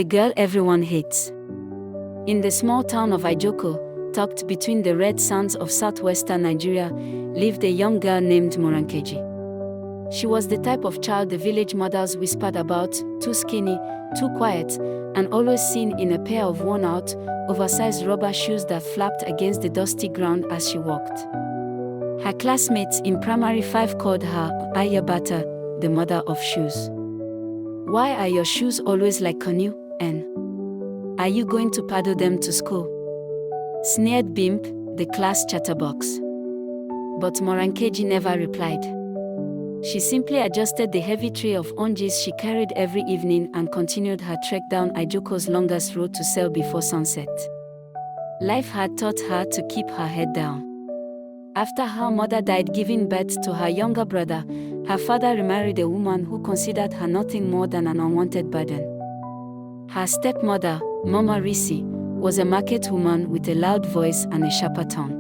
the girl everyone hates. In the small town of Ijoko, tucked between the red sands of southwestern Nigeria, lived a young girl named Morankeji. She was the type of child the village mothers whispered about, too skinny, too quiet, and always seen in a pair of worn-out, oversized rubber shoes that flapped against the dusty ground as she walked. Her classmates in primary 5 called her Ayabata, the mother of shoes. "Why are your shoes always like canoe, and are you going to paddle them to school?" sneered Bimp, the class chatterbox. But Morankeji never replied. She simply adjusted the heavy tray of oranges she carried every evening and continued her trek down Ijoko's longest road to sell before sunset. Life had taught her to keep her head down. After her mother died giving birth to her younger brother, her father remarried a woman who considered her nothing more than an unwanted burden. Her stepmother, Mama Risi, was a market woman with a loud voice and a sharper tongue.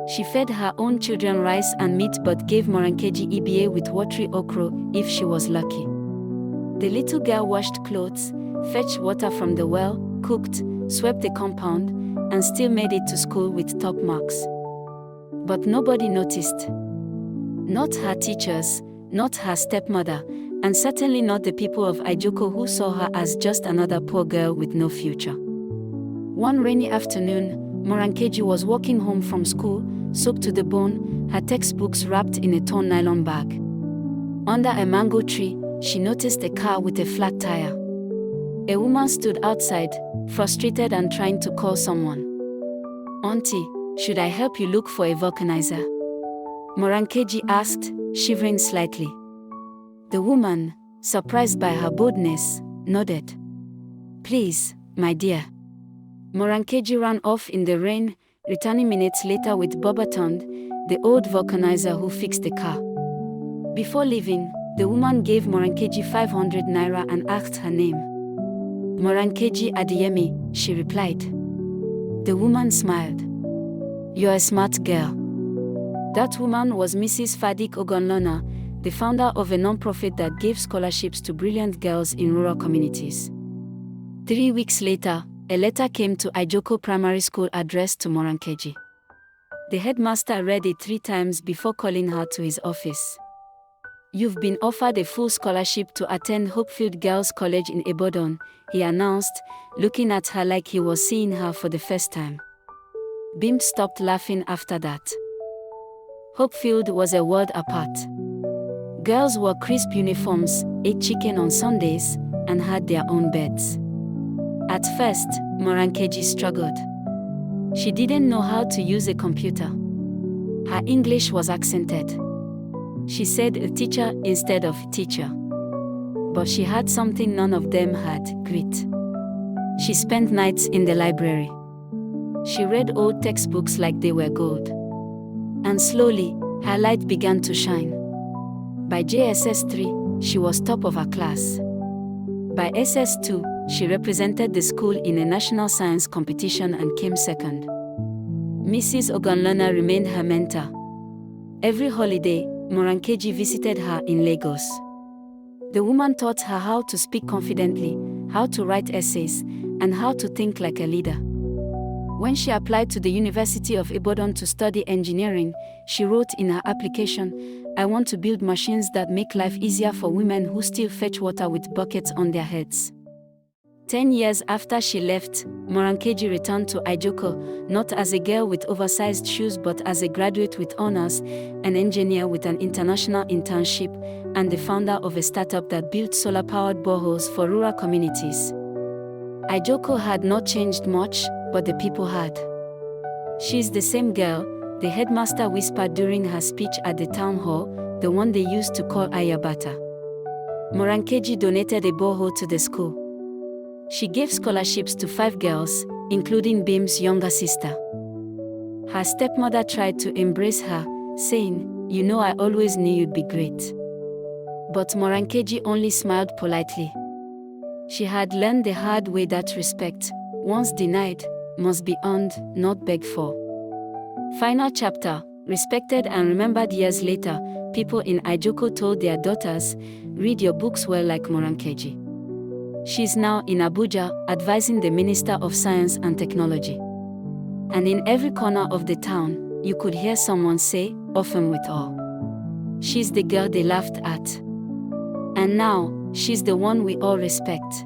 She fed her own children rice and meat but gave Morankeji EBA with watery okra if she was lucky. The little girl washed clothes, fetched water from the well, cooked, swept the compound, and still made it to school with top marks. But nobody noticed. Not her teachers, not her stepmother, and certainly not the people of Ijoko who saw her as just another poor girl with no future. One rainy afternoon, Morankeji was walking home from school, soaked to the bone, her textbooks wrapped in a torn nylon bag. Under a mango tree, she noticed a car with a flat tire. A woman stood outside, frustrated and trying to call someone. "Auntie, should I help you look for a vulcanizer?" Morankeji asked, shivering slightly. The woman, surprised by her boldness, nodded. "Please, my dear." Morankeji ran off in the rain, returning minutes later with Bobatond, the old vulcanizer who fixed the car. Before leaving, the woman gave Morankeji 500 naira and asked her name. "Morankeji Adeyemi," she replied. The woman smiled. "You're a smart girl." That woman was Mrs. Fadik Ogonlona, the founder of a non-profit that gave scholarships to brilliant girls in rural communities. 3 weeks later, a letter came to Ijoko Primary School addressed to Morankeji. The headmaster read it 3 times before calling her to his office. "You've been offered a full scholarship to attend Hopefield Girls College in Ibadan," he announced, looking at her like he was seeing her for the first time. Bimp stopped laughing after that. Hopefield was a world apart. Girls wore crisp uniforms, ate chicken on Sundays, and had their own beds. At first, Morankeji struggled. She didn't know how to use a computer. Her English was accented. She said a teacher instead of teacher. But she had something none of them had, grit. She spent nights in the library. She read old textbooks like they were gold. And slowly, her light began to shine. By JSS 3, she was top of her class. By SS2, she represented the school in a national science competition and came second. Mrs. Ogonlona remained her mentor. Every holiday, Morankeji visited her in Lagos. The woman taught her how to speak confidently, how to write essays, and how to think like a leader. When she applied to the University of Ibadan to study engineering, she wrote in her application, "I want to build machines that make life easier for women who still fetch water with buckets on their heads." 10 years after she left, Morankeji returned to Ijoko, not as a girl with oversized shoes but as a graduate with honors, an engineer with an international internship, and the founder of a startup that built solar-powered boreholes for rural communities. Ijoko had not changed much, but the people had. "She's the same girl," the headmaster whispered during her speech at the town hall, the one they used to call Ayabata. Morankeji donated a borehole to the school. She gave scholarships to 5 girls, including Bim's younger sister. Her stepmother tried to embrace her, saying, "You know, I always knew you'd be great." But Morankeji only smiled politely. She had learned the hard way that respect, once denied, must be earned, not begged for. Final chapter. Respected and remembered years later, people in Ijoko told their daughters, "Read your books well like Morankeji." She's now in Abuja, advising the Minister of Science and Technology. And in every corner of the town, you could hear someone say, often with awe, "She's the girl they laughed at. And now, she's the one we all respect."